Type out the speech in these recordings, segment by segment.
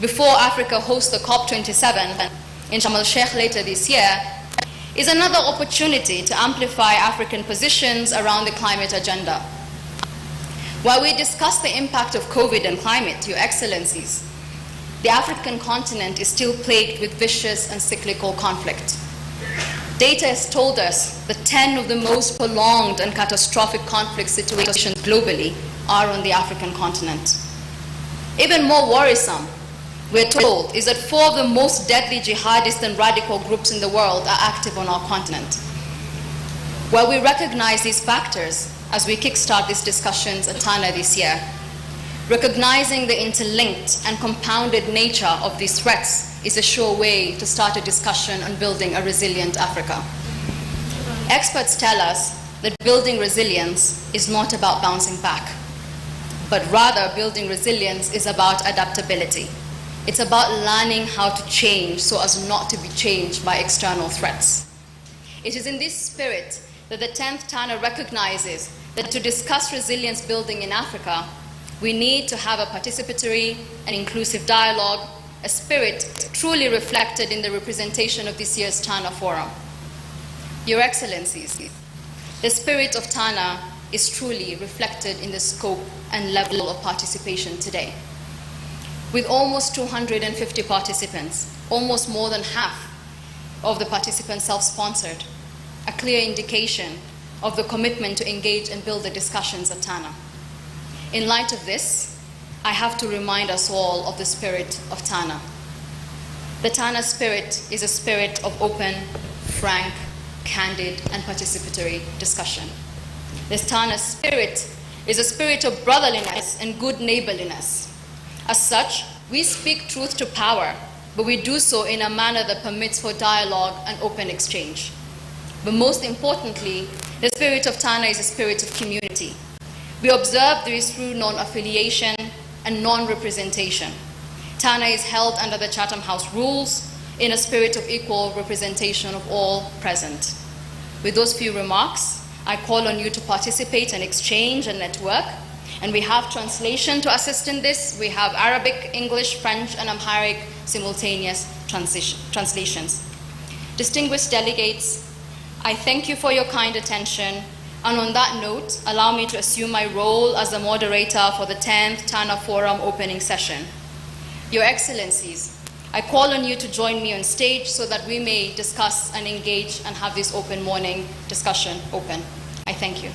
before Africa hosts the COP27 in Sharm el-Sheikh later this year, is another opportunity to amplify African positions around the climate agenda. While we discuss the impact of COVID and climate, Your Excellencies, the African continent is still plagued with vicious and cyclical conflict. Data has told us that 10 of the most prolonged and catastrophic conflict situations globally are on the African continent. Even more worrisome, we're told, is that 4 of the most deadly jihadist and radical groups in the world are active on our continent. While we recognize these factors as we kickstart these discussions at Tana this year, recognizing the interlinked and compounded nature of these threats is a sure way to start a discussion on building a resilient Africa. Experts tell us that building resilience is not about bouncing back, but rather building resilience is about adaptability. It's about learning how to change so as not to be changed by external threats. It is in this spirit that the 10th TANA recognizes that to discuss resilience building in Africa, we need to have a participatory and inclusive dialogue, a spirit truly reflected in the representation of this year's TANA Forum. Your Excellencies, the spirit of TANA is truly reflected in the scope and level of participation today. With almost 250 participants, almost more than half of the participants self-sponsored, a clear indication of the commitment to engage and build the discussions at TANA. In light of this, I have to remind us all of the spirit of TANA. The TANA spirit is a spirit of open, frank, candid, and participatory discussion. This TANA spirit is a spirit of brotherliness and good neighborliness. As such, we speak truth to power, but we do so in a manner that permits for dialogue and open exchange. But most importantly, the spirit of TANA is a spirit of community. We observe this through non-affiliation and non-representation. TANA is held under the Chatham House rules in a spirit of equal representation of all present. With those few remarks, I call on you to participate and exchange and network. And we have translation to assist in this. We have Arabic, English, French, and Amharic simultaneous translations. Distinguished delegates, I thank you for your kind attention. And on that note, allow me to assume my role as the moderator for the 10th TANA Forum opening session. Your Excellencies, I call on you to join me on stage so that we may discuss and engage and have this open morning discussion open. I thank you.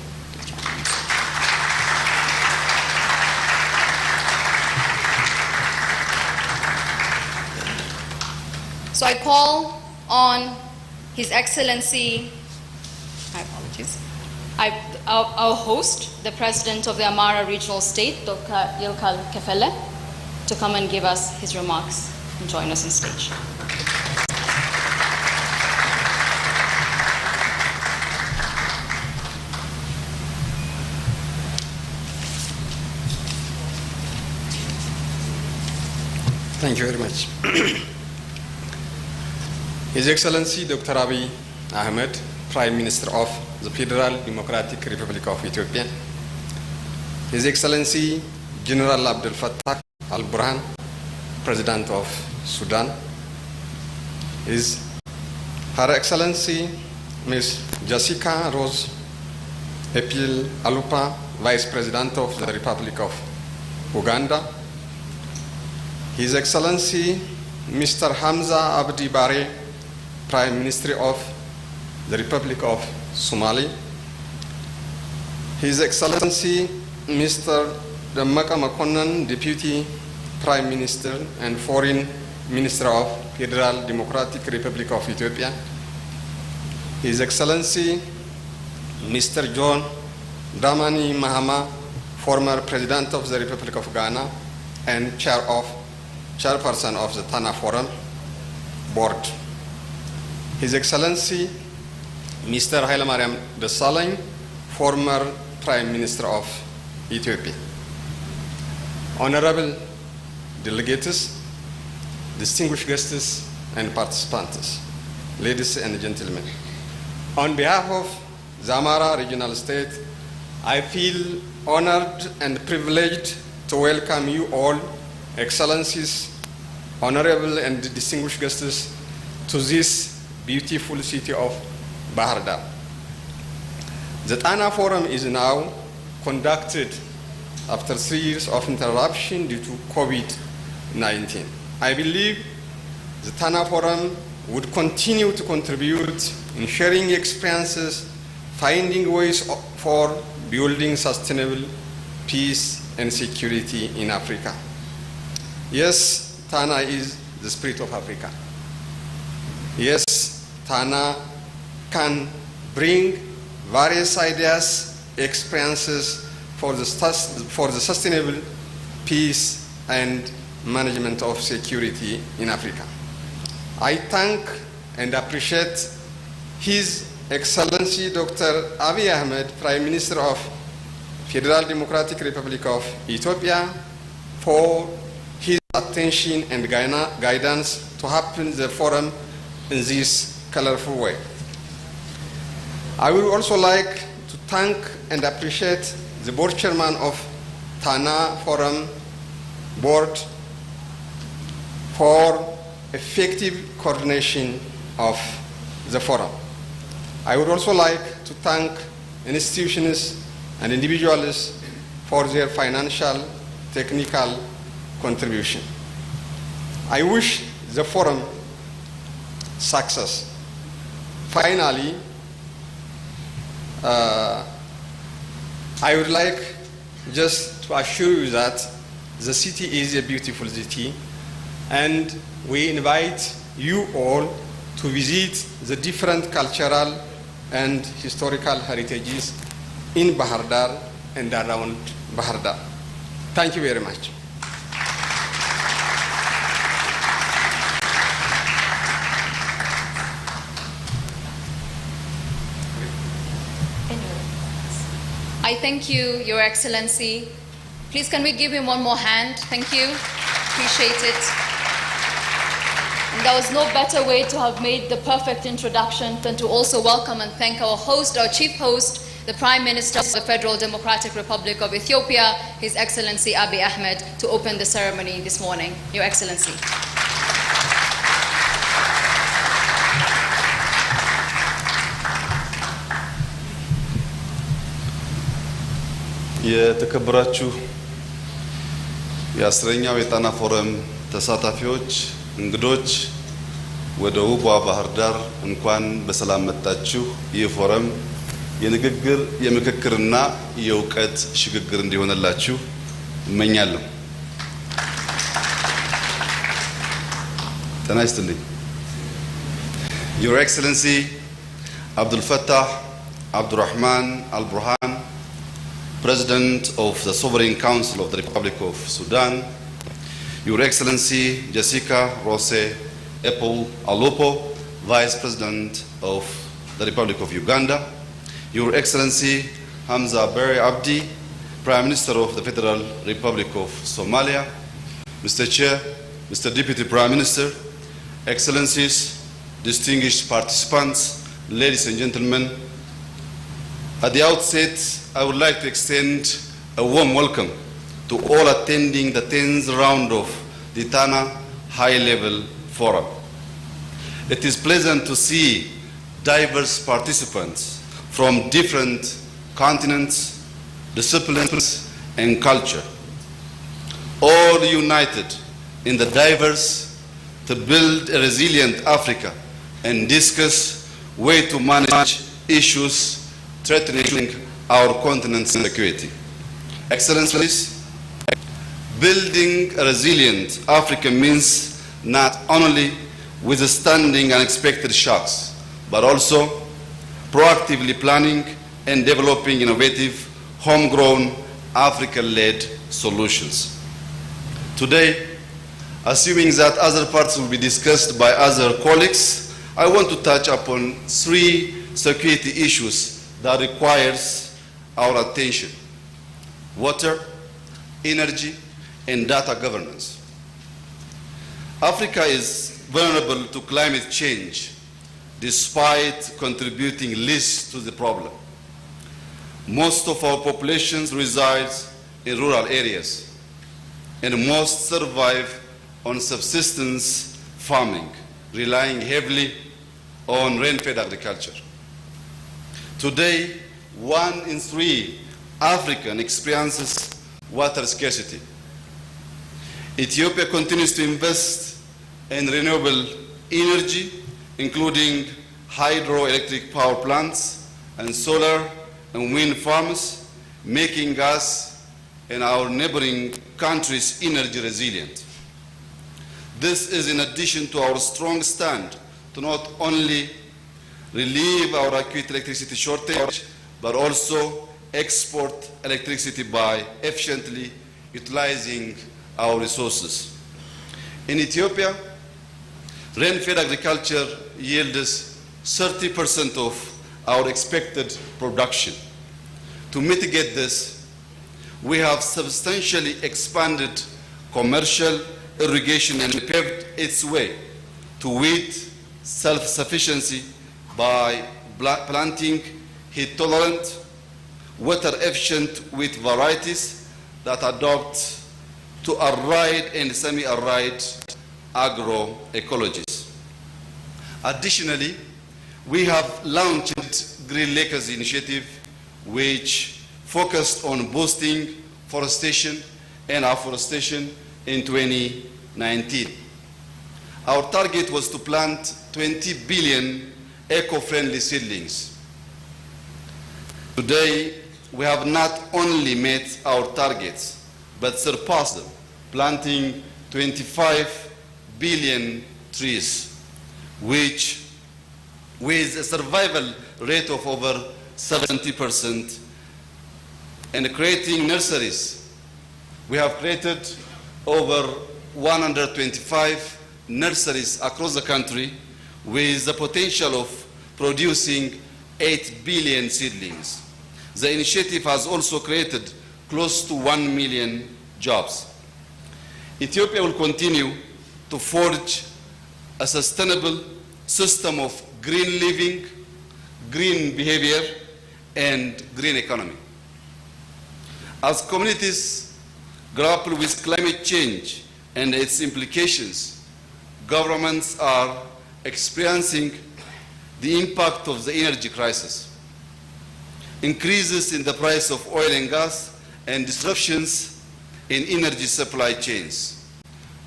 So I call on His Excellency, my apologies, our host, the President of the Amara Regional State, Dr. Yilkal Kefele, to come and give us his remarks and join us on stage. Thank you very much. His Excellency Dr. Abiy Ahmed, Prime Minister of the Federal Democratic Republic of Ethiopia, His Excellency General Abdel Fattah al-Burhan, President of Sudan, Her Excellency Ms. Jessica Rose Epil Alupa, Vice President of the Republic of Uganda, His Excellency Mr. Hamza Abdi Bare, Prime Minister of the Republic of Somalia, His Excellency Mr. Dammaka Makonnen, Deputy Prime Minister and Foreign Minister of Federal Democratic Republic of Ethiopia, His Excellency Mr. John Dramani Mahama, former President of the Republic of Ghana and Chairperson of the TANA Forum Board, His Excellency Mr. Hailemariam Desalegn, former Prime Minister of Ethiopia. Honorable delegates, distinguished guests and participants, ladies and gentlemen, on behalf of Zamara Regional State, I feel honored and privileged to welcome you all, Excellencies, honorable and distinguished guests to this beautiful city of Bahar Dar. The Tana Forum is now conducted after 3 years of interruption due to COVID-19. I believe the Tana Forum would continue to contribute in sharing experiences, finding ways for building sustainable peace and security in Africa. Yes, Tana is the spirit of Africa. Yes, Tana can bring various ideas, experiences for the sustainable peace and management of security in Africa. I thank and appreciate His Excellency Dr. Abiy Ahmed, Prime Minister of Federal Democratic Republic of Ethiopia, for his attention and guidance to happen the forum in this colorful way. I would also like to thank and appreciate the board chairman of Tana Forum Board for effective coordination of the forum. I would also like to thank institutions and individuals for their financial, technical contribution. I wish the forum success. Finally, I would like just to assure you that the city is a beautiful city, and we invite you all to visit the different cultural and historical heritages in Bahar Dar and around Bahar Dar. Thank you very much. I thank you, Your Excellency. Please, can we give him one more hand? Thank you. Appreciate it. And there was no better way to have made the perfect introduction than to also welcome and thank our host, our chief host, the Prime Minister of the Federal Democratic Republic of Ethiopia, His Excellency Abiy Ahmed, to open the ceremony this morning. Your Excellency. የተከበራችሁ የአስረኛው የጣና ፎረም ተሳታፊዎች እንግዶች ወደ ውቧ ባህር ዳር እንኳን በሰላም መጣችሁ። ይህ ፎረም የንግግር የምክክርና የእውቀት ሽግግር እንዲሆንላችሁ እመኛለሁ። ጤና ይስጥልኝ። Your Excellency Abdul Fattah Abdurrahman Al-Burhan, President of the Sovereign Council of the Republic of Sudan, Your Excellency Jessica Rose Epple Alupo, Vice President of the Republic of Uganda, Your Excellency Hamza Barry Abdi, Prime Minister of the Federal Republic of Somalia, Mr. Chair, Mr. Deputy Prime Minister, Excellencies, distinguished participants, ladies and gentlemen, at the outset, I would like to extend a warm welcome to all attending the 10th round of the Tana High-Level Forum. It is pleasant to see diverse participants from different continents, disciplines, and culture, all united in the diverse to build a resilient Africa and discuss ways to manage issues threatening our continent's security. Excellencies, building a resilient Africa means not only withstanding unexpected shocks, but also proactively planning and developing innovative, homegrown, Africa-led solutions. Today, assuming that other parts will be discussed by other colleagues, I want to touch upon 3 security issues that requires our attention: water, energy, and data governance. Africa is vulnerable to climate change despite contributing least to the problem. Most of our populations reside in rural areas, and most survive on subsistence farming, relying heavily on rain-fed agriculture. Today, 1 in 3 Africans experiences water scarcity. Ethiopia continues to invest in renewable energy, including hydroelectric power plants and solar and wind farms, making us and our neighboring countries energy resilient. This is in addition to our strong stand to not only relieve our acute electricity shortage, but also export electricity by efficiently utilizing our resources. In Ethiopia, rain-fed agriculture yields 30% of our expected production. To mitigate this, we have substantially expanded commercial irrigation and paved its way to wheat self-sufficiency by planting heat-tolerant, water-efficient wheat varieties that adopt to arid and semi-arid agroecologies. Additionally, we have launched Green Lakers Initiative, which focused on boosting forestation and afforestation in 2019. Our target was to plant 20 billion eco-friendly seedlings. Today, we have not only met our targets, but surpassed them, planting 25 billion trees, which with a survival rate of over 70%, and creating nurseries. We have created over 125 nurseries across the country with the potential of producing 8 billion seedlings. The initiative has also created close to 1 million jobs. Ethiopia will continue to forge a sustainable system of green living, green behavior, and green economy. As communities grapple with climate change and its implications, governments are experiencing the impact of the energy crisis. Increases in the price of oil and gas and disruptions in energy supply chains,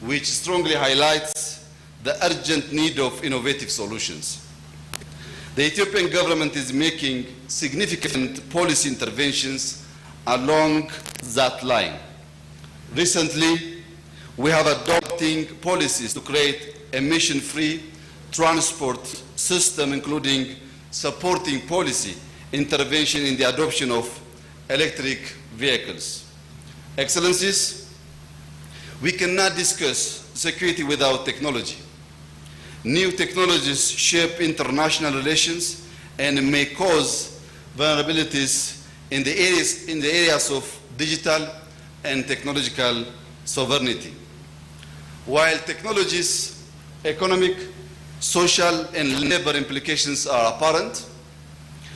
which strongly highlights the urgent need of innovative solutions. The Ethiopian government is making significant policy interventions along that line. Recently, we have adopting policies to create emission-free transport system, including supporting policy intervention in the adoption of electric vehicles. Excellencies, we cannot discuss security without technology. New technologies shape international relations and may cause vulnerabilities in the areas of digital and technological sovereignty. While technology's economic, social, and labor implications are apparent,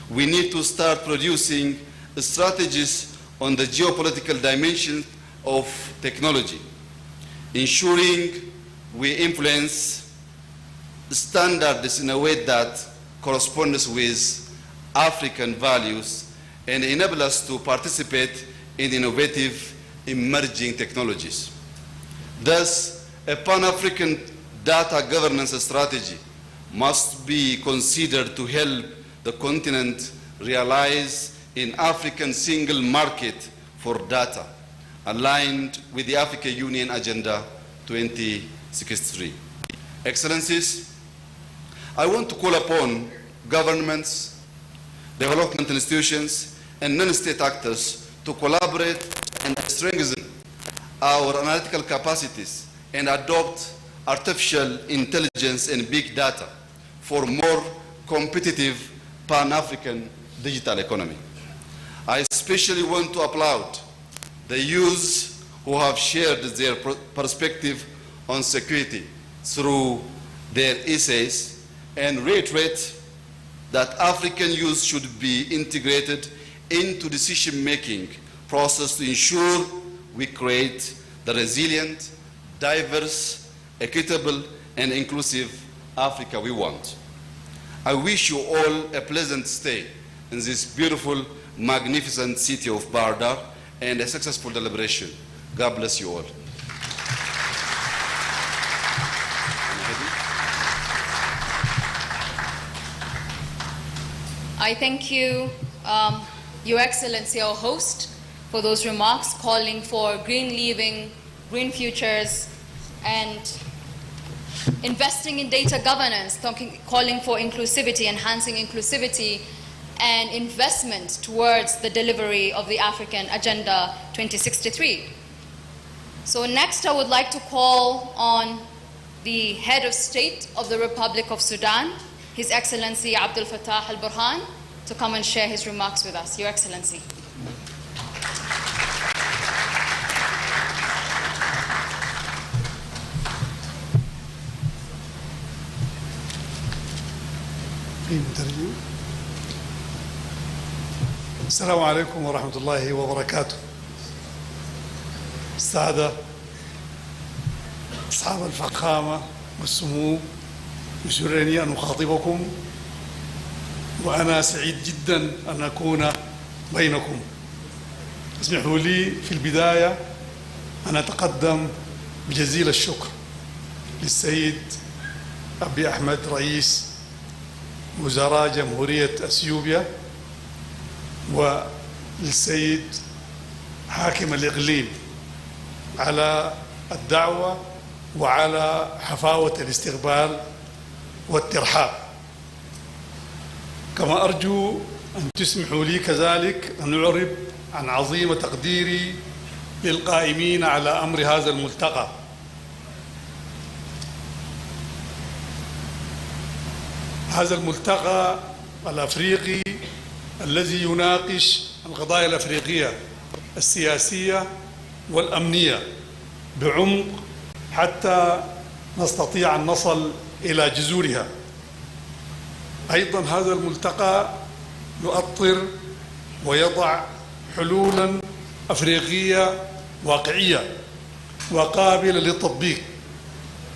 we need to start producing strategies on the geopolitical dimension of technology, ensuring we influence standards in a way that corresponds with African values and enable us to participate in innovative emerging technologies. Thus, a Pan-African data governance strategy must be considered to help the continent realize an African single market for data, aligned with the African Union Agenda 2063. Excellencies, I want to call upon governments, development institutions, and non-state actors to collaborate and strengthen our analytical capacities and adopt artificial intelligence and big data for more competitive Pan-African digital economy. I especially want to applaud the youths who have shared their perspective on security through their essays and reiterate that African youth should be integrated into decision-making process to ensure we create the resilient, diverse, equitable and inclusive Africa we want. I wish you all a pleasant stay in this beautiful, magnificent city of Bardar and a successful deliberation. God bless you all. I thank you, Your Excellency, our host, for those remarks calling for green living, green futures, and investing in data governance, calling for inclusivity, enhancing inclusivity, and investment towards the delivery of the African Agenda 2063. So next I would like to call on the head of state of the Republic of Sudan, His Excellency Abdel Fattah al-Burhan, to come and share his remarks with us. Your Excellency. السلام عليكم ورحمة الله وبركاته. السادة أصحاب الفخامة والسمو، يسرني أن أخاطبكم وأنا سعيد جدا أن أكون بينكم. اسمحوا لي في البداية أن أتقدم بجزيل الشكر للسيد أبي أحمد رئيس وزراء جمهورية أثيوبيا وللسيد حاكم الإقليم على الدعوة وعلى حفاوة الاستقبال والترحاب. كما أرجو أن تسمحوا لي كذلك أن أعرب عن عظيم تقديري للقائمين على أمر هذا الملتقى. هذا الملتقى الأفريقي الذي يناقش القضايا الأفريقية السياسية والأمنية بعمق حتى نستطيع أن نصل إلى جذورها. أيضا هذا الملتقى يؤطر ويضع حلولا أفريقية واقعية وقابلة للتطبيق،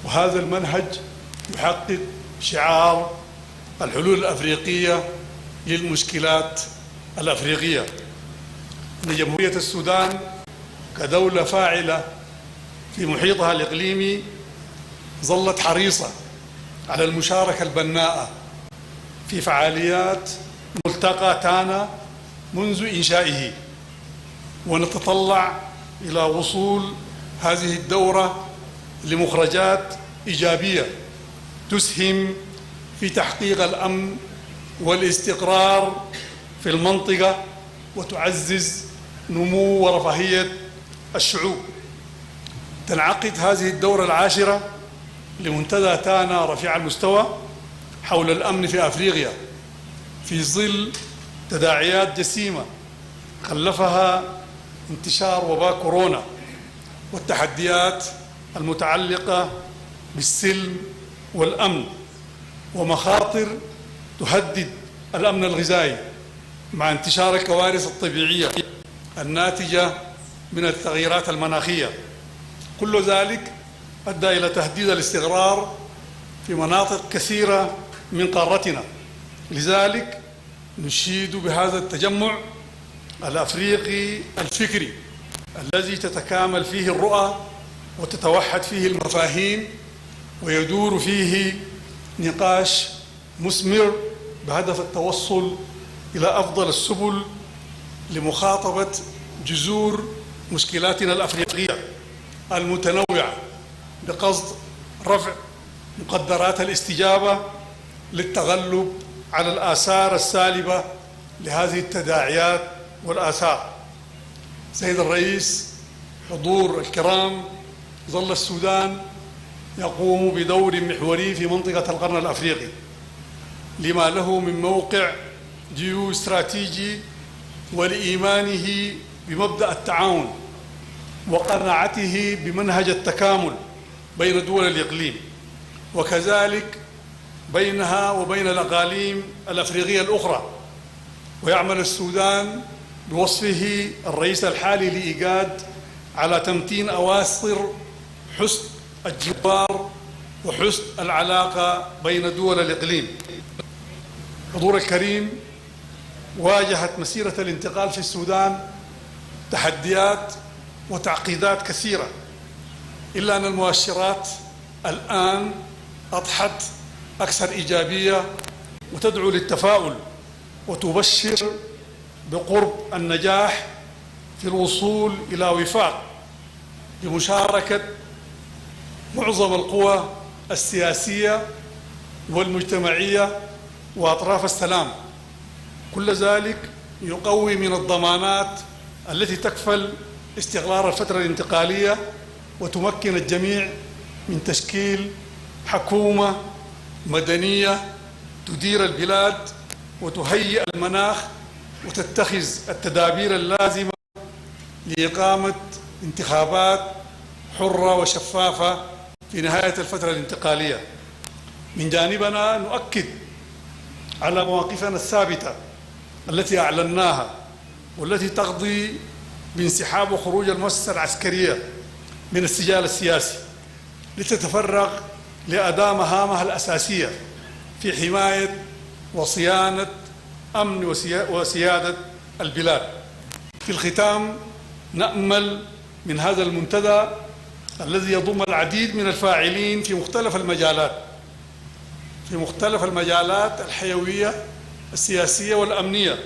وهذا المنهج يحقق شعار الحلول الأفريقية للمشكلات الأفريقية. إن جمهورية السودان كدولة فاعلة في محيطها الإقليمي ظلت حريصة على المشاركة البناءة في فعاليات ملتقى تانا منذ إنشائه، ونتطلع إلى وصول هذه الدورة لمخرجات إيجابية تسهم في تحقيق الأمن والاستقرار في المنطقة وتعزز نمو ورفاهية الشعوب. تنعقد هذه الدورة العاشرة لمنتدى تانا رفيع المستوى حول الأمن في أفريقيا في ظل تداعيات جسيمة خلفها انتشار وباء كورونا والتحديات المتعلقة بالسلم والأمن ومخاطر تهدد الأمن الغذائي مع انتشار الكوارث الطبيعية الناتجة من التغييرات المناخية. كل ذلك أدى إلى تهديد الاستقرار في مناطق كثيرة من قارتنا. لذلك نشيد بهذا التجمع الأفريقي الفكري الذي تتكامل فيه الرؤى وتتوحد فيه المفاهيم ويدور فيه نقاش مثمر بهدف التوصل إلى أفضل السبل لمخاطبة جذور مشكلاتنا الأفريقية المتنوعة بقصد رفع مقدرات الاستجابة للتغلب على الآثار السالبة لهذه التداعيات والآثار. سيد الرئيس، حضور الكرام، ظل السودان يقوم بدور محوري في منطقة القرن الأفريقي لما له من موقع جيو استراتيجي ولإيمانه بمبدأ التعاون وقناعته بمنهج التكامل بين دول الإقليم وكذلك بينها وبين الأقاليم الأفريقية الأخرى. ويعمل السودان بوصفه الرئيس الحالي لإيجاد على تمتين أواصر حسن الجوار وحسن العلاقة بين دول الإقليم. حضور الكريم، واجهت مسيرة الانتقال في السودان تحديات وتعقيدات كثيرة، إلا أن المؤشرات الآن أضحت أكثر إيجابية وتدعو للتفاؤل وتبشر بقرب النجاح في الوصول إلى وفاق بمشاركة معظم القوى السياسية والمجتمعية وأطراف السلام. كل ذلك يقوي من الضمانات التي تكفل استقرار الفترة الانتقالية وتمكن الجميع من تشكيل حكومة مدنية تدير البلاد وتهيئ المناخ وتتخذ التدابير اللازمة لإقامة انتخابات حرة وشفافة في نهاية الفترة الانتقالية. من جانبنا نؤكد على مواقفنا الثابتة التي أعلناها والتي تقضي بانسحاب وخروج المؤسسة العسكرية من السجال السياسي لتتفرغ لأداء مهامها الأساسية في حماية وصيانة أمن وسيادة البلاد. في الختام، نأمل من هذا المنتدى الذي يضم العديد من الفاعلين في مختلف المجالات الحيوية السياسية والأمنية،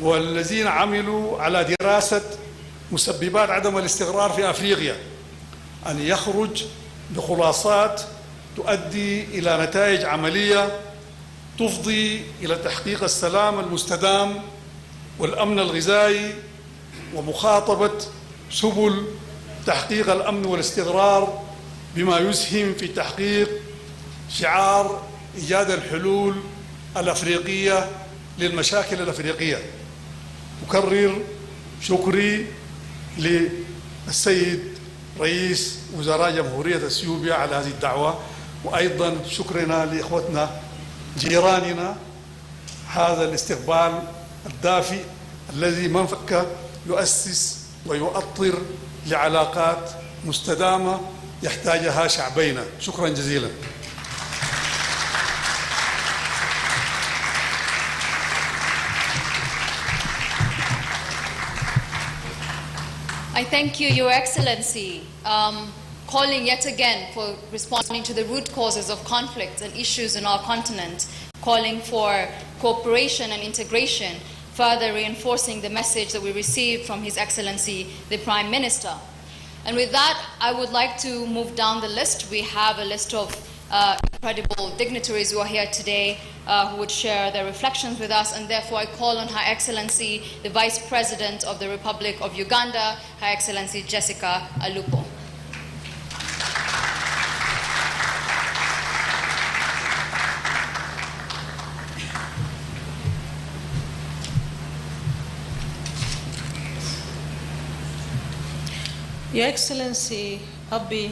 والذين عملوا على دراسة مسببات عدم الاستقرار في أفريقيا، أن يخرج بخلاصات تؤدي إلى نتائج عملية تفضي إلى تحقيق السلام المستدام والأمن الغذائي ومخاطبة سبل تحقيق الأمن والاستقرار بما يسهم في تحقيق شعار إيجاد الحلول الأفريقية للمشاكل الأفريقية. أكرر شكري للسيد رئيس وزراء جمهورية اثيوبيا على هذه الدعوة، وأيضا شكرنا لإخوتنا جيراننا هذا الاستقبال الدافئ الذي من فك يؤسس ويؤطر لعلاقات مستدامة يحتاجها شعبينا. شكرا جزيلا. I thank you, Your Excellency, calling yet again for responding to the root causes of conflicts and issues in our continent, calling for cooperation and integration, further reinforcing the message that we received from His Excellency, the Prime Minister. And with that, I would like to move down the list. We have a list of incredible dignitaries who are here today who would share their reflections with us, and therefore I call on Her Excellency, the Vice President of the Republic of Uganda, Her Excellency Jessica Alupo. Your Excellency Abiy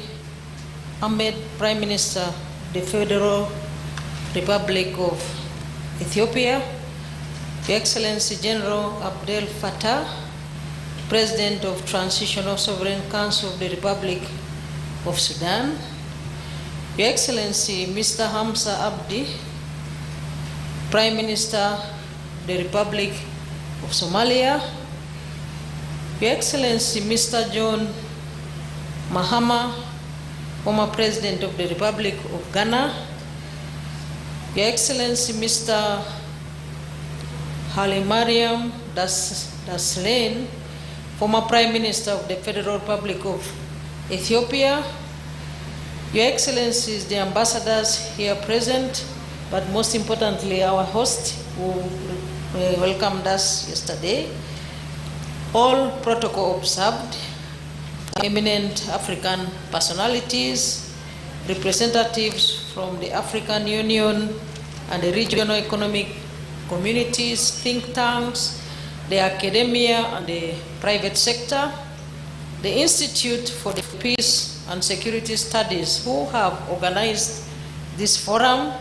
Ahmed, Prime Minister, the Federal Republic of Ethiopia, Your Excellency General Abdel Fattah, President of Transitional Sovereign Council of the Republic of Sudan, Your Excellency Mr. Hamza Abdi, Prime Minister of the Republic of Somalia, Your Excellency Mr. John Mahama, former President of the Republic of Ghana, Your Excellency Mr. Hailemariam Desalegn, former Prime Minister of the Federal Republic of Ethiopia, Your Excellencies, the ambassadors here present, but most importantly our host who welcomed us yesterday, all protocol observed, eminent African personalities, representatives from the African Union and the regional economic communities, think tanks, the academia and the private sector, the Institute for the Peace and Security Studies who have organized this forum,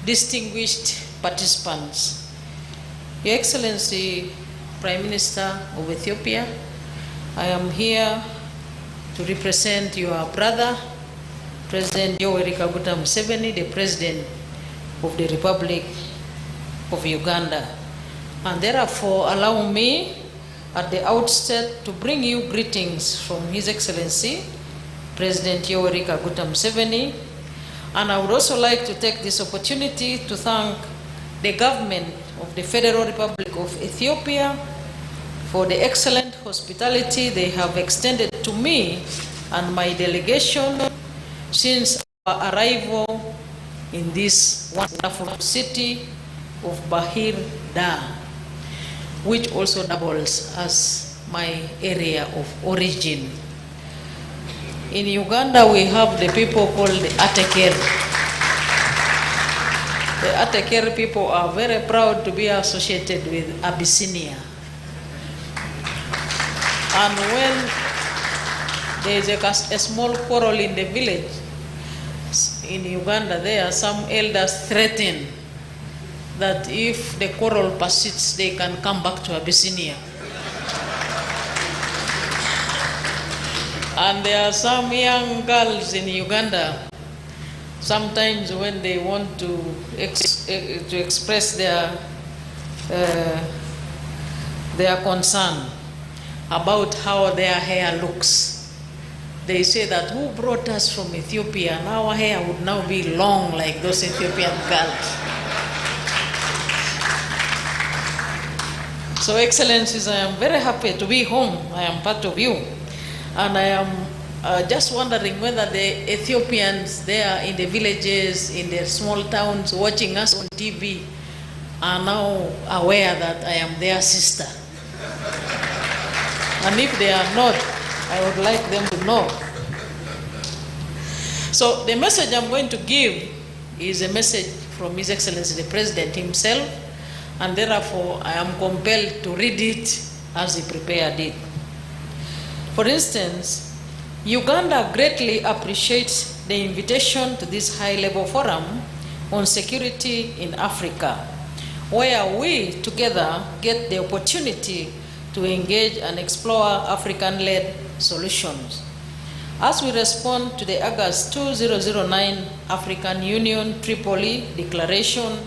distinguished participants. Your Excellency, Prime Minister of Ethiopia, I am here to represent your brother, President Yoweri Kaguta Museveni, the President of the Republic of Uganda. And therefore, allow me at the outset to bring you greetings from His Excellency, President Yoweri Kaguta Museveni. And I would also like to take this opportunity to thank the government of the Federal Republic of Ethiopia for the excellent hospitality they have extended to me and my delegation since our arrival in this wonderful city of Bahir Dar, which also doubles as my area of origin. In Uganda, we have the people called the Ateker. The Ateker people are very proud to be associated with Abyssinia. And when there is a small quarrel in the village, in Uganda, there are some elders threaten that if the quarrel persists, they can come back to Abyssinia. And there are some young girls in Uganda, sometimes when they want to express their concern about how their hair looks, they say that who brought us from Ethiopia and our hair would now be long like those Ethiopian girls. So, Excellencies, I am very happy to be home. I am part of you. And I am just wondering whether the Ethiopians there in the villages, in the small towns, watching us on TV, are now aware that I am their sister. And if they are not, I would like them to know. So the message I'm going to give is a message from His Excellency the President himself, and therefore I am compelled to read it as he prepared it. For instance, Uganda greatly appreciates the invitation to this high-level forum on security in Africa, where we together get the opportunity to engage and explore African-led solutions. As we respond to the August 2009 African Union Tripoli Declaration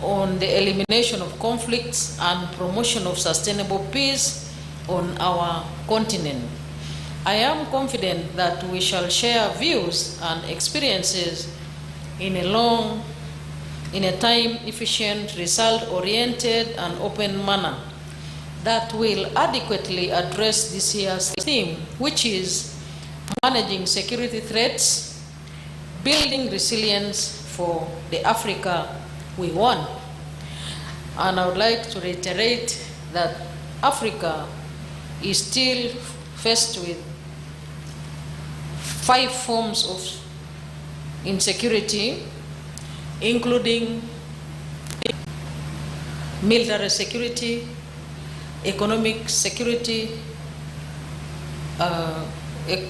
on the elimination of conflicts and promotion of sustainable peace on our continent, I am confident that we shall share views and experiences in a time-efficient, result-oriented, and open manner that will adequately address this year's theme, which is managing security threats, building resilience for the Africa we want. And I would like to reiterate that Africa is still faced with 5 forms of insecurity, including military security, economic security,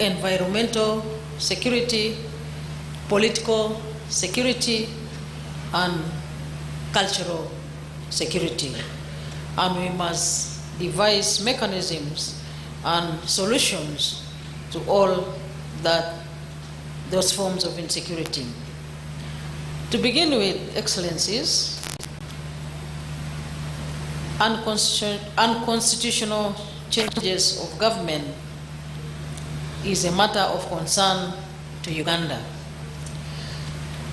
environmental security, political security, and cultural security. And we must devise mechanisms and solutions to all those forms of insecurity. To begin with, Excellencies, unconstitutional changes of government is a matter of concern to Uganda.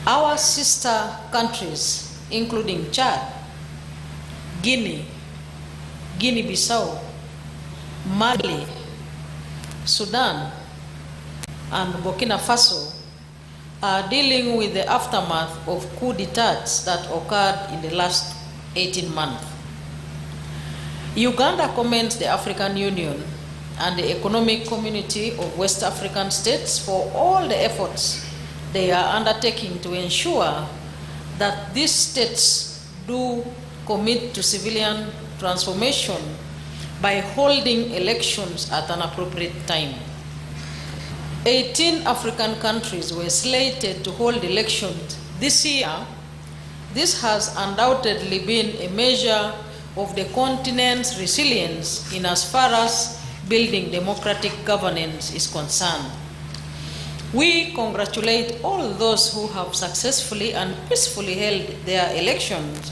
Our sister countries, including Chad, Guinea, Guinea-Bissau, Mali, Sudan, and Burkina Faso, are dealing with the aftermath of coup d'etats that occurred in the last 18 months. Uganda commends the African Union and the Economic Community of West African States for all the efforts they are undertaking to ensure that these states do commit to civilian transformation by holding elections at an appropriate time. 18 African countries were slated to hold elections this year. This has undoubtedly been a measure of the continent's resilience in as far as building democratic governance is concerned. We congratulate all those who have successfully and peacefully held their elections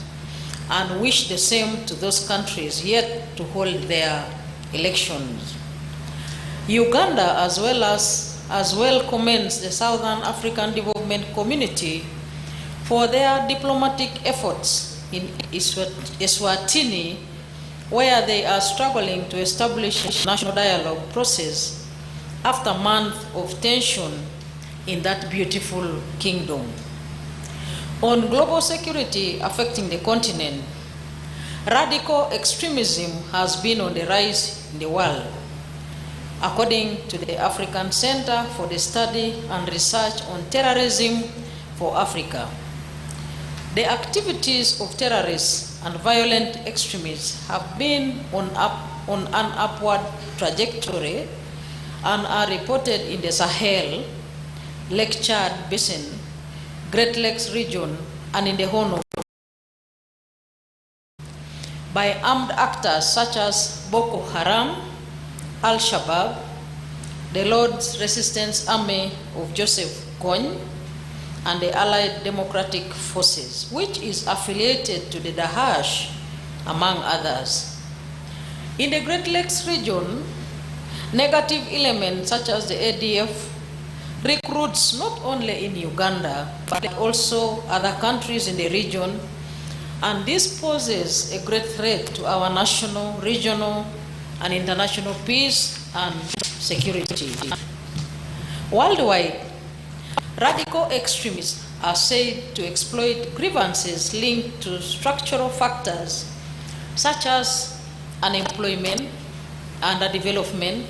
and wish the same to those countries yet to hold their elections. Uganda as well commends the Southern African Development Community for their diplomatic efforts in Eswatini, where they are struggling to establish a national dialogue process after months of tension in that beautiful kingdom. On global security affecting the continent, radical extremism has been on the rise in the world. According to the African Center for the Study and Research on Terrorism for Africa, the activities of terrorists and violent extremists have been on an upward trajectory and are reported in the Sahel, Lake Chad Basin, Great Lakes region, and in the Horn of Africa by armed actors such as Boko Haram, Al-Shabaab, the Lord's Resistance Army of Joseph Kony, and the Allied Democratic Forces, which is affiliated to the Daesh, among others. In the Great Lakes region, negative elements such as the ADF recruits not only in Uganda, but also other countries in the region, and this poses a great threat to our national, regional, and international peace and security. Worldwide, radical extremists are said to exploit grievances linked to structural factors such as unemployment, underdevelopment,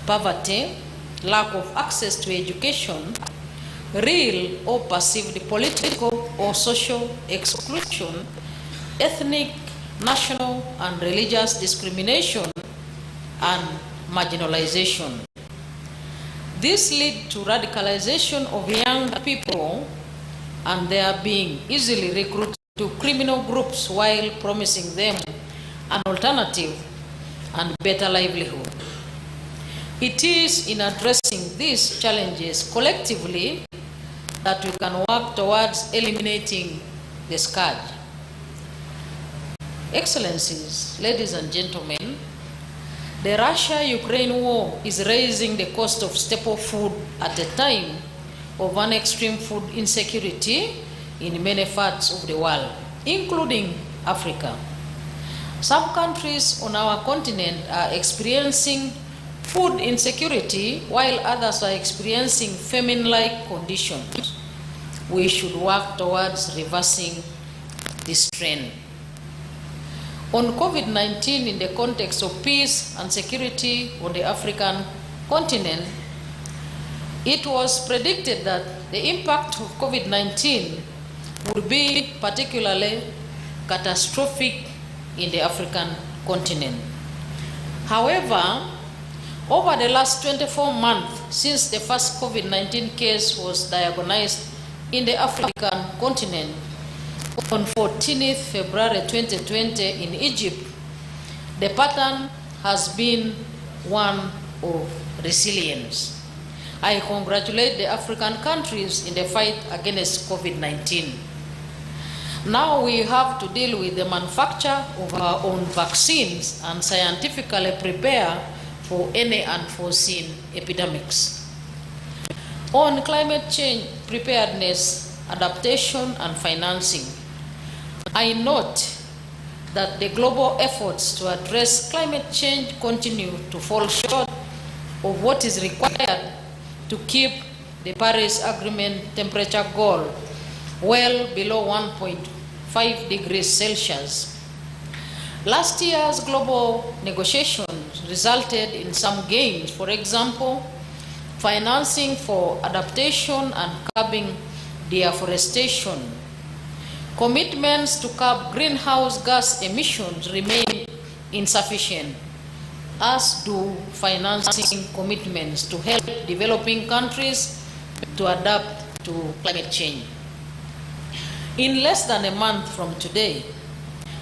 poverty, lack of access to education, real or perceived political or social exclusion, ethnic, national, and religious discrimination, and marginalization. This leads to radicalization of young people and their being easily recruited to criminal groups while promising them an alternative and better livelihood. It is in addressing these challenges collectively that we can work towards eliminating the scourge. Excellencies, ladies and gentlemen, the Russia-Ukraine war is raising the cost of staple food at a time of an extreme food insecurity in many parts of the world, including Africa. Some countries on our continent are experiencing food insecurity, while others are experiencing famine-like conditions. We should work towards reversing this trend. On COVID-19, in the context of peace and security on the African continent, it was predicted that the impact of COVID-19 would be particularly catastrophic in the African continent. However, over the last 24 months since the first COVID-19 case was diagnosed in the African continent, on 14th February 2020 in Egypt, the pattern has been one of resilience. I congratulate the African countries in the fight against COVID-19. Now we have to deal with the manufacture of our own vaccines and scientifically prepare for any unforeseen epidemics. On climate change preparedness, adaptation, and financing, I note that the global efforts to address climate change continue to fall short of what is required to keep the Paris Agreement temperature goal well below 1.5 degrees Celsius. Last year's global negotiations resulted in some gains. For example, financing for adaptation and curbing deforestation. Commitments to curb greenhouse gas emissions remain insufficient, as do financing commitments to help developing countries to adapt to climate change. In less than a month from today,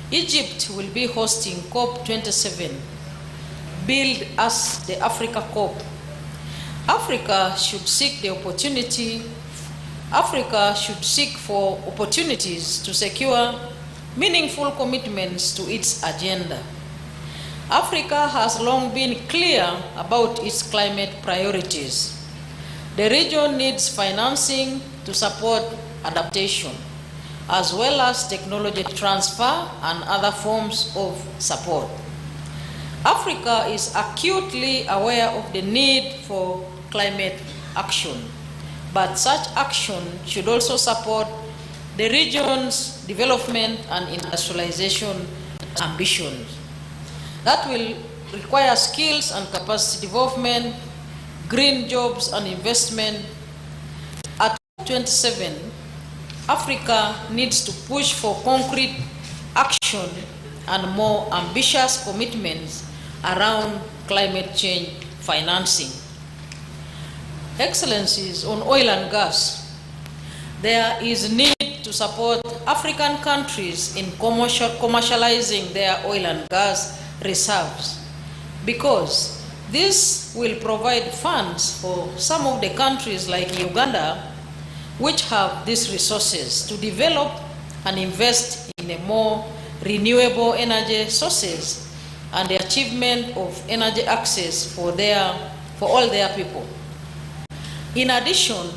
Egypt will be hosting COP27. billed as the Africa Corp. Africa should seek for opportunities to secure meaningful commitments to its agenda. Africa has long been clear about its climate priorities. The region needs financing to support adaptation, as well as technology transfer and other forms of support. Africa is acutely aware of the need for climate action, but such action should also support the region's development and industrialization ambitions. That will require skills and capacity development, green jobs and investment. At 27, Africa needs to push for concrete action and more ambitious commitments around climate change financing. Excellencies, on oil and gas, there is need to support African countries in commercializing their oil and gas reserves, because this will provide funds for some of the countries like Uganda, which have these resources, to develop and invest in a more renewable energy sources and the achievement of energy access for all their people. In addition,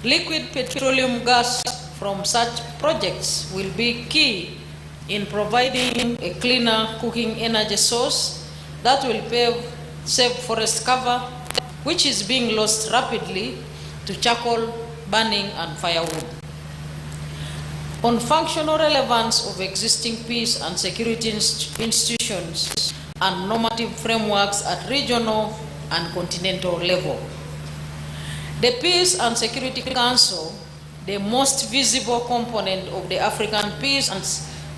liquid petroleum gas from such projects will be key in providing a cleaner cooking energy source that will save forest cover, which is being lost rapidly to charcoal burning and firewood. On functional relevance of existing peace and security institutions and normative frameworks at regional and continental level. The Peace and Security Council, the most visible component of the African peace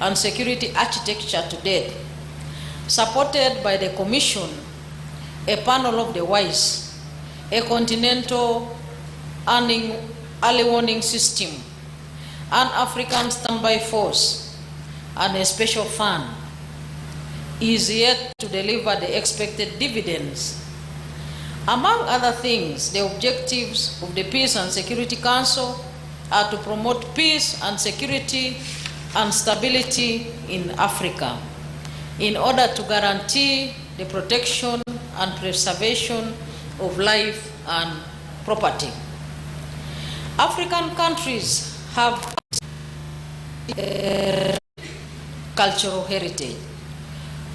and security architecture to date, supported by the Commission, a panel of the wise, a continental early warning system, an African standby force, and a special fund, is yet to deliver the expected dividends. Among other things, the objectives of the Peace and Security Council are to promote peace and security and stability in Africa in order to guarantee the protection and preservation of life and property. African countries have a cultural heritage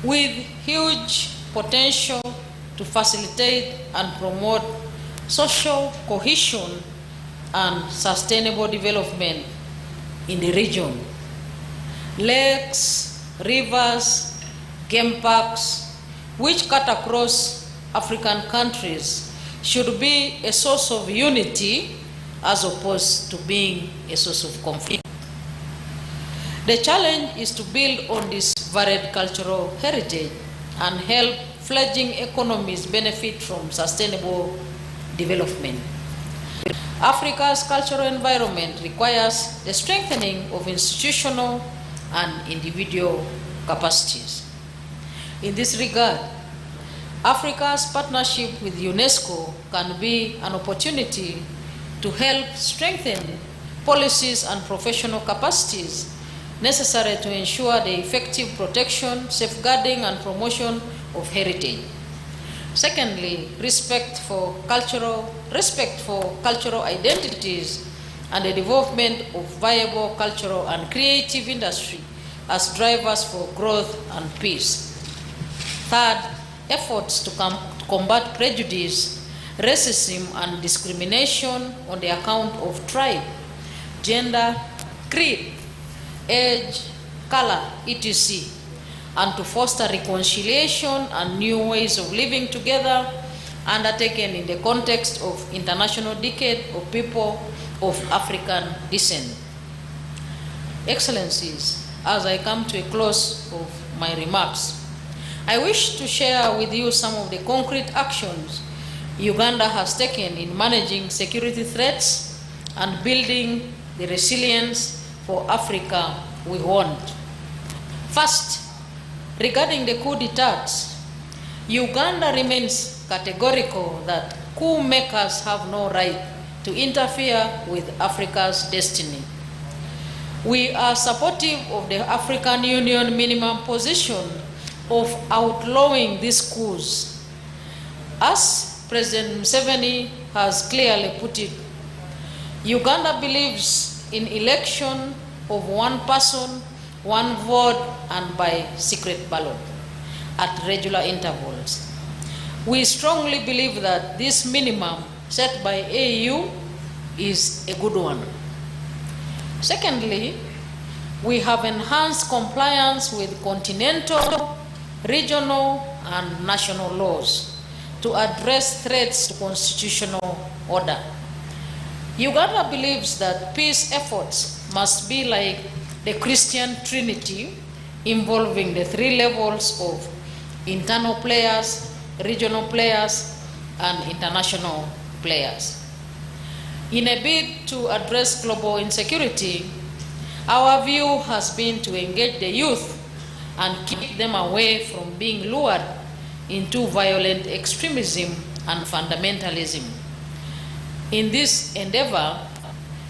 with huge potential to facilitate and promote social cohesion and sustainable development in the region. Lakes, rivers, game parks, which cut across African countries, should be a source of unity as opposed to being a source of conflict. The challenge is to build on this varied cultural heritage and help fledgling economies benefit from sustainable development. Africa's cultural environment requires the strengthening of institutional and individual capacities. In this regard, Africa's partnership with UNESCO can be an opportunity to help strengthen policies and professional capacities necessary to ensure the effective protection, safeguarding, and promotion of heritage. Secondly, respect for cultural identities and the development of viable cultural and creative industry as drivers for growth and peace. Third, efforts to combat prejudice, racism, and discrimination on the account of tribe, gender, creed, age, color, etc., and to foster reconciliation and new ways of living together, undertaken in the context of International Decade of People of African Descent. Excellencies, as I come to a close of my remarks, I wish to share with you some of the concrete actions Uganda has taken in managing security threats and building the resilience for Africa we want. First, regarding the coup d'etats, Uganda remains categorical that coup makers have no right to interfere with Africa's destiny. We are supportive of the African Union minimum position of outlawing these coups. As President Museveni has clearly put it, Uganda believes in election of one person, one vote, and by secret ballot at regular intervals. We strongly believe that this minimum set by AU is a good one. Secondly, we have enhanced compliance with continental, regional, and national laws to address threats to constitutional order. Uganda believes that peace efforts must be like the Christian Trinity, involving the three levels of internal players, regional players, and international players. In a bid to address global insecurity, our view has been to engage the youth and keep them away from being lured into violent extremism and fundamentalism. In this endeavor,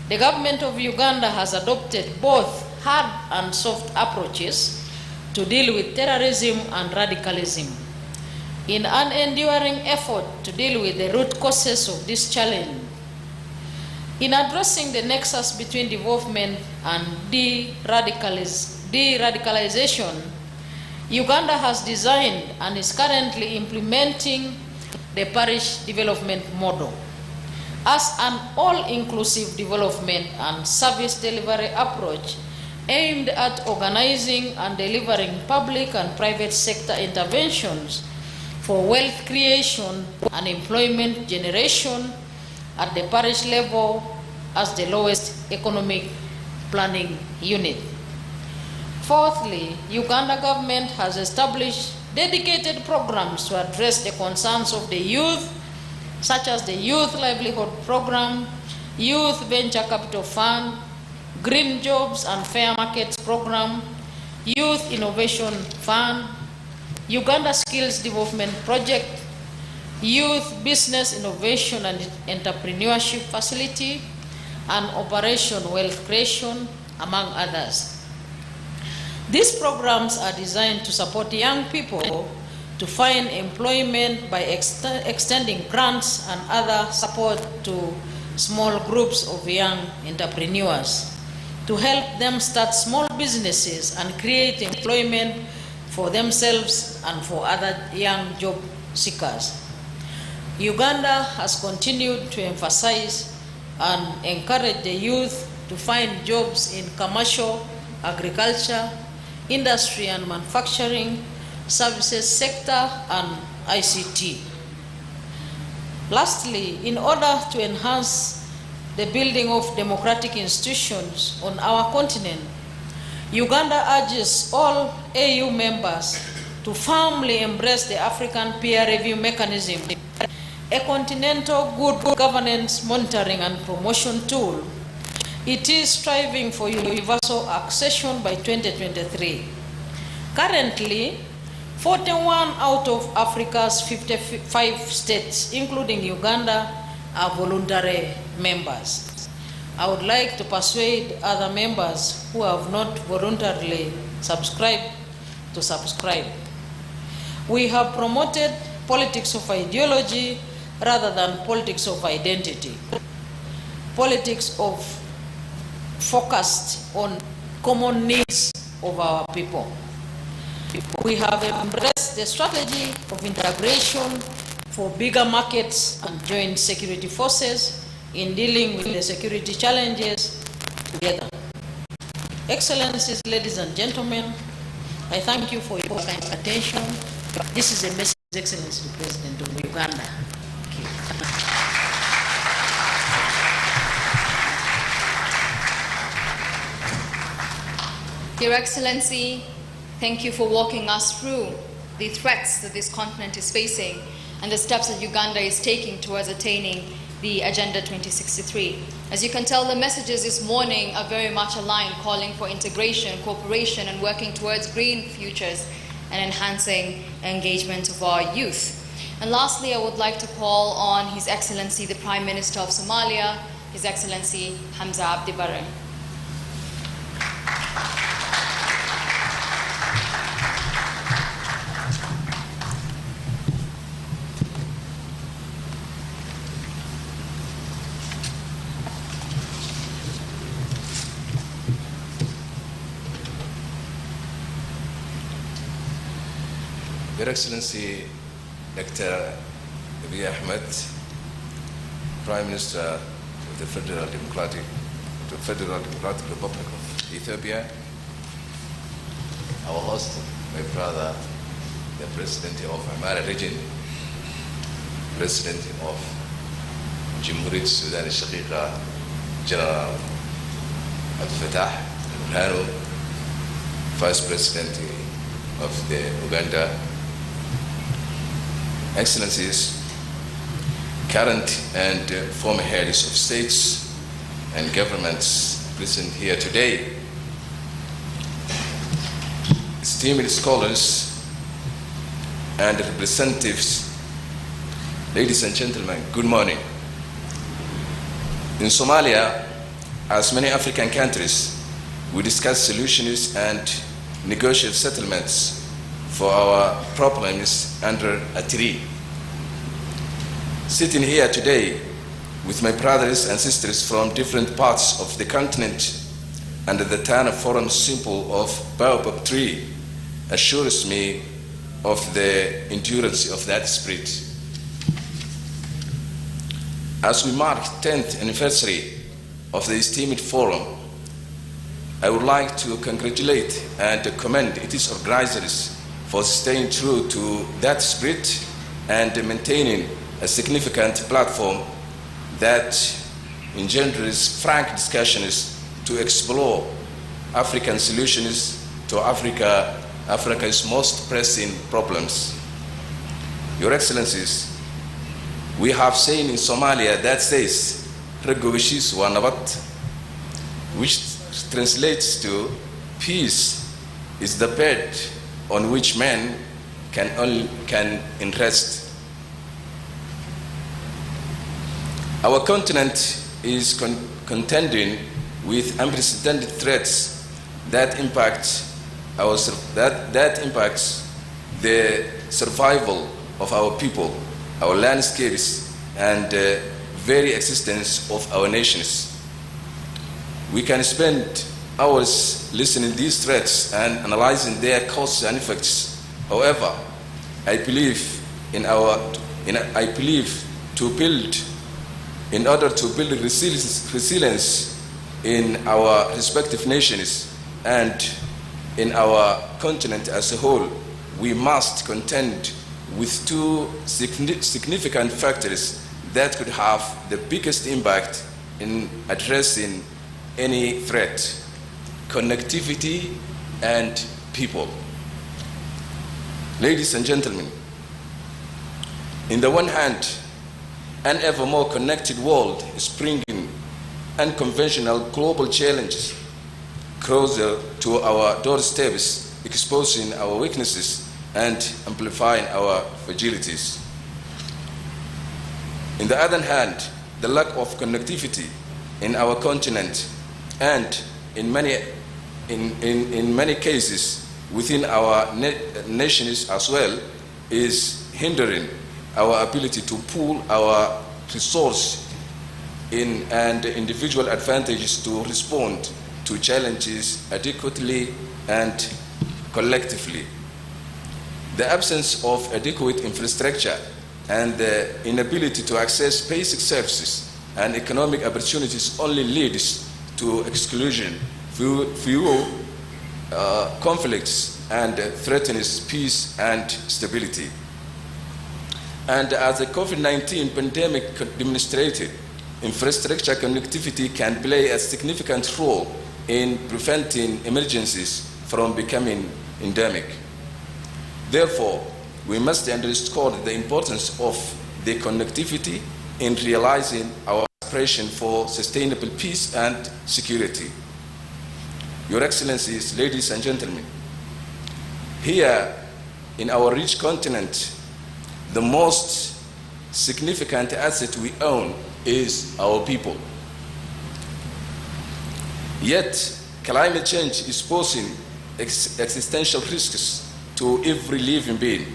the government of Uganda has adopted both hard and soft approaches to deal with terrorism and radicalism. In an enduring effort to deal with the root causes of this challenge, in addressing the nexus between development and de-radicalization, Uganda has designed and is currently implementing the parish development model as an all-inclusive development and service delivery approach aimed at organizing and delivering public and private sector interventions for wealth creation and employment generation at the parish level as the lowest economic planning unit. Fourthly, Uganda government has established dedicated programs to address the concerns of the youth, such as the Youth Livelihood Program, Youth Venture Capital Fund, Green Jobs and Fair Markets Program, Youth Innovation Fund, Uganda Skills Development Project, Youth Business Innovation and Entrepreneurship Facility, and Operation Wealth Creation, among others. These programs are designed to support young people to find employment by extending grants and other support to small groups of young entrepreneurs, to help them start small businesses and create employment for themselves and for other young job seekers. Uganda has continued to emphasize and encourage the youth to find jobs in commercial, agriculture, industry and manufacturing, services sector, and ICT. Lastly, in order to enhance the building of democratic institutions on our continent, Uganda urges all AU members to firmly embrace the African peer review mechanism, a continental good governance monitoring and promotion tool. It is striving for universal accession by 2023. Currently, 41 out of Africa's 55 states, including Uganda, are voluntary members. I would like to persuade other members who have not voluntarily subscribed to subscribe. We have promoted politics of ideology rather than politics of identity. Politics of focused on common needs of our people. We have embraced the strategy of integration for bigger markets and joint security forces in dealing with the security challenges together. Excellencies, ladies and gentlemen, I thank you for your kind attention. This is a message, Excellency, to the President of Uganda. Your Excellency, thank you for walking us through the threats that this continent is facing and the steps that Uganda is taking towards attaining the Agenda 2063. As you can tell, the messages this morning are very much aligned, calling for integration, cooperation, and working towards green futures and enhancing engagement of our youth. And lastly, I would like to call on His Excellency the Prime Minister of Somalia, His Excellency Hamza Abdi Barre. Your Excellency Dr. Abiy Ahmed, Prime Minister of the Federal Democratic Republic of Ethiopia, our host, my brother, the President of Amara region, President of Jamhuriyat Sudan al-Shaqiqa, General Abdel Fattah al-Burhan, Vice President of the Uganda, Excellencies, current and former heads of states and governments present here today, esteemed scholars and representatives, ladies and gentlemen, good morning. In Somalia, as many African countries, we discuss solutions and negotiate settlements for our problems under a tree. Sitting here today with my brothers and sisters from different parts of the continent under the Tana Forum symbol of baobab tree assures me of the endurance of that spirit. As we mark 10th anniversary of the esteemed forum, I would like to congratulate and commend its organizers for staying true to that spirit and maintaining a significant platform that engenders frank discussions to explore African solutions to Africa's most pressing problems. Your Excellencies, we have saying in Somalia that says, "Regobishis wa nabat," which translates to peace is the bed on which man can rest. Our continent is contending with unprecedented threats that impact the survival of our people, our landscapes, and the very existence of our nations. We can spend hours listening to these threats and analyzing their causes and effects. However, I believe in order to build resilience in our respective nations and in our continent as a whole, we must contend with two significant factors that could have the biggest impact in addressing any threat: connectivity and people. Ladies and gentlemen, in the one hand, an ever more connected world is bringing unconventional global challenges closer to our doorsteps, exposing our weaknesses and amplifying our fragilities. In the other hand, the lack of connectivity in our continent and in many cases within our nations as well is hindering our ability to pool our resources and individual advantages to respond to challenges adequately and collectively. The absence of adequate infrastructure and the inability to access basic services and economic opportunities only leads to exclusion, fuel conflicts, and threatens peace and stability. And as the COVID-19 pandemic demonstrated, infrastructure connectivity can play a significant role in preventing emergencies from becoming endemic. Therefore, we must underscore the importance of the connectivity in realizing our aspiration for sustainable peace and security. Your Excellencies, ladies and gentlemen, here in our rich continent, the most significant asset we own is our people. Yet, climate change is posing existential risks to every living being,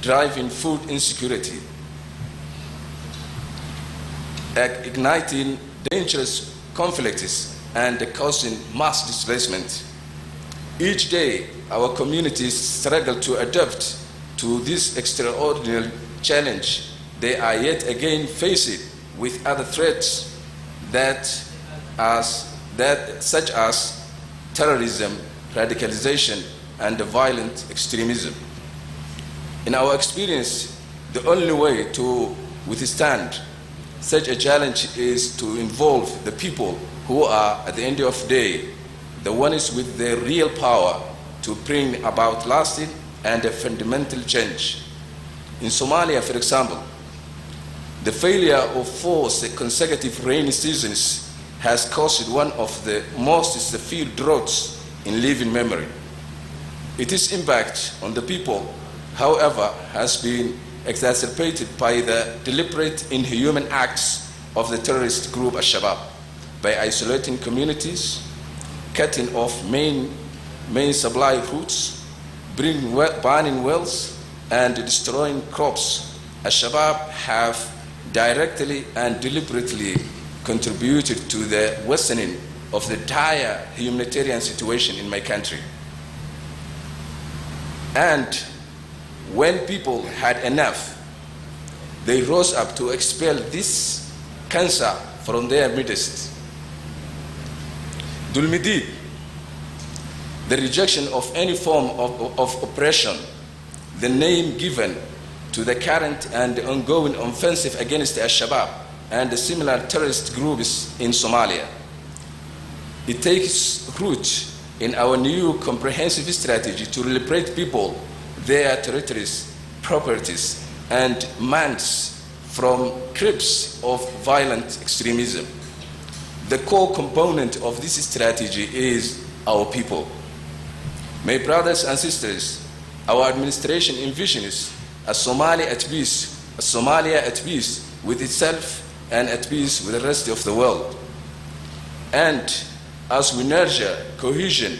driving food insecurity, igniting dangerous conflicts, and causing mass displacement. Each day, our communities struggle to adapt to this extraordinary challenge. They are yet again faced with other threats such as terrorism, radicalization, and violent extremism. In our experience, the only way to withstand such a challenge is to involve the people who are, at the end of the day, the ones with the real power to bring about lasting and a fundamental change. In Somalia, for example, the failure of 4 consecutive rainy seasons has caused one of the most severe droughts in living memory. Its impact on the people, however, has been exacerbated by the deliberate inhuman acts of the terrorist group Al-Shabaab by isolating communities, cutting off main supply routes, burning wells, and destroying crops. Al-Shabaab have directly and deliberately contributed to the worsening of the dire humanitarian situation in my country. And when people had enough, they rose up to expel this cancer from their midst. Dulmidid, the rejection of any form of oppression, the name given to the current and ongoing offensive against Al-Shabaab and the similar terrorist groups in Somalia. It takes root in our new comprehensive strategy to liberate people, their territories, properties, and lands from grips of violent extremism. The core component of this strategy is our people. My brothers and sisters, our administration envisions a Somalia at peace with itself and at peace with the rest of the world. And as we nurture cohesion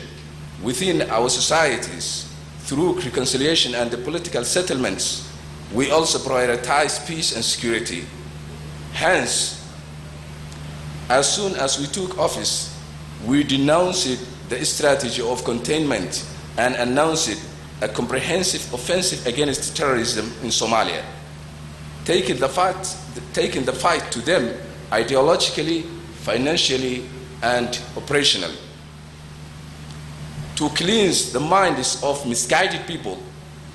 within our societies through reconciliation and the political settlements, we also prioritize peace and security. Hence, as soon as we took office, we denounced the strategy of containment and announced a comprehensive offensive against terrorism in Somalia, taking the fight to them ideologically, financially, and operationally. To cleanse the minds of misguided people,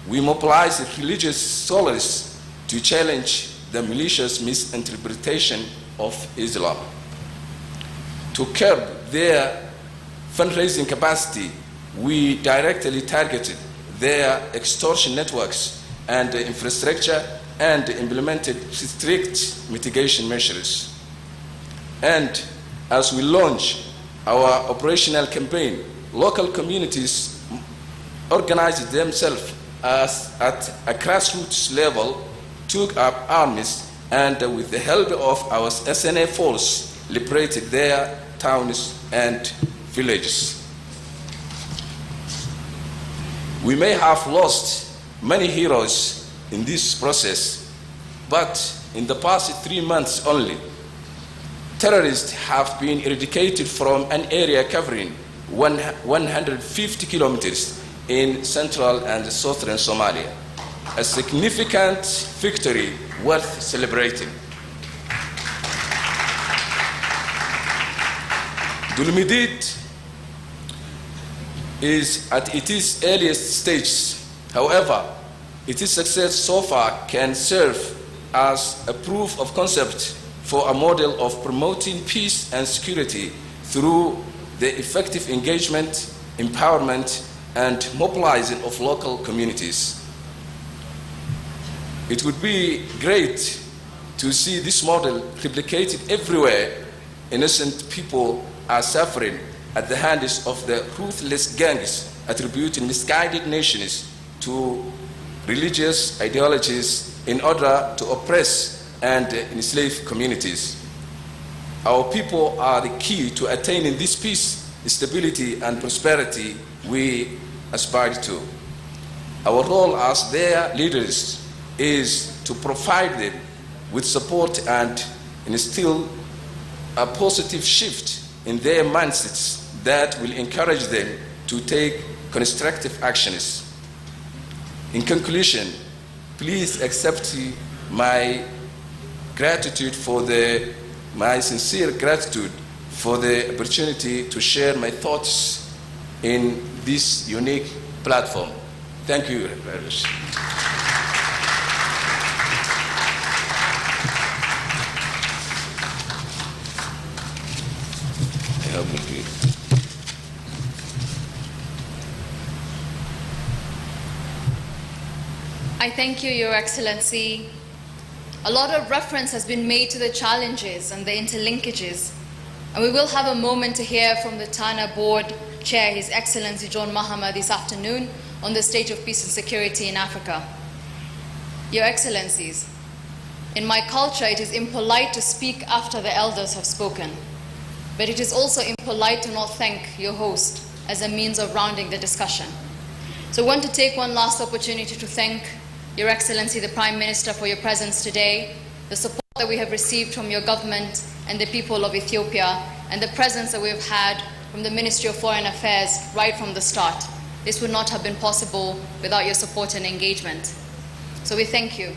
we mobilized religious scholars to challenge the malicious misinterpretation of Islam. To curb their fundraising capacity, we directly targeted their extortion networks and infrastructure and implemented strict mitigation measures. And as we launch our operational campaign, local communities organized themselves at a grassroots level, took up arms, and with the help of our SNA force, liberated their towns and villages. We may have lost many heroes in this process, but in the past 3 months only, terrorists have been eradicated from an area covering 150 kilometers in central and southern Somalia, a significant victory worth celebrating. Dulmidid is at its earliest stage. However, its success so far can serve as a proof of concept for a model of promoting peace and security through the effective engagement, empowerment, and mobilizing of local communities. It would be great to see this model replicated everywhere. Innocent people are suffering at the hands of the ruthless gangs attributing misguided nations to religious ideologies in order to oppress and enslave communities. Our people are the key to attaining this peace, stability, and prosperity we aspire to. Our role as their leaders is to provide them with support and instill a positive shift in their mindsets that will encourage them to take constructive actions. In conclusion, please accept my sincere gratitude for the opportunity to share my thoughts in this unique platform. Thank you very much. I thank you, Your Excellency. A lot of reference has been made to the challenges and the interlinkages, and we will have a moment to hear from the TANA Board Chair, His Excellency John Mahama, this afternoon on the state of peace and security in Africa. Your Excellencies, in my culture, it is impolite to speak after the elders have spoken, but it is also impolite to not thank your host as a means of rounding the discussion. So I want to take one last opportunity to thank Your Excellency, the Prime Minister, for your presence today, the support that we have received from your government and the people of Ethiopia, and the presence that we have had from the Ministry of Foreign Affairs right from the start. This would not have been possible without your support and engagement. So we thank you.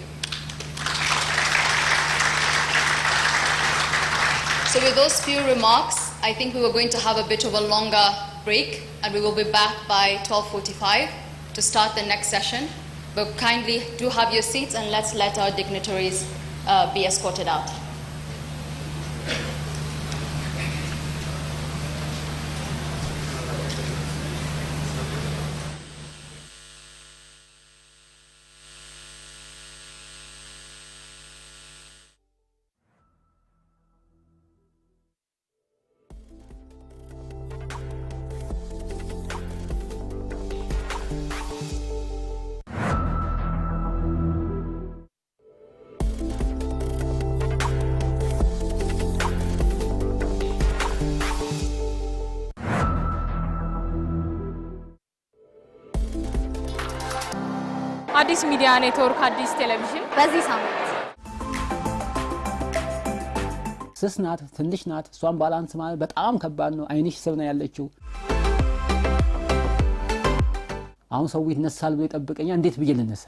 So with those few remarks, I think we were going to have a bit of a longer break, and we will be back by 12:45 to start the next session. But kindly do have your seats, and let's let our dignitaries be escorted out. አዲስ ሚዲያ ኔትወርክ አዲስ ቴሌቪዥን በዚህ ሳምንት ስስናት ትንሽ ናት ሷን ባላንስ ማለት በጣም ከባድ ነው አይንሽ ስር ነው ያለችው አሁን ሰው ይነሳል ብሎ ይጠብቀኛ እንዴት ብዬ ልነሳ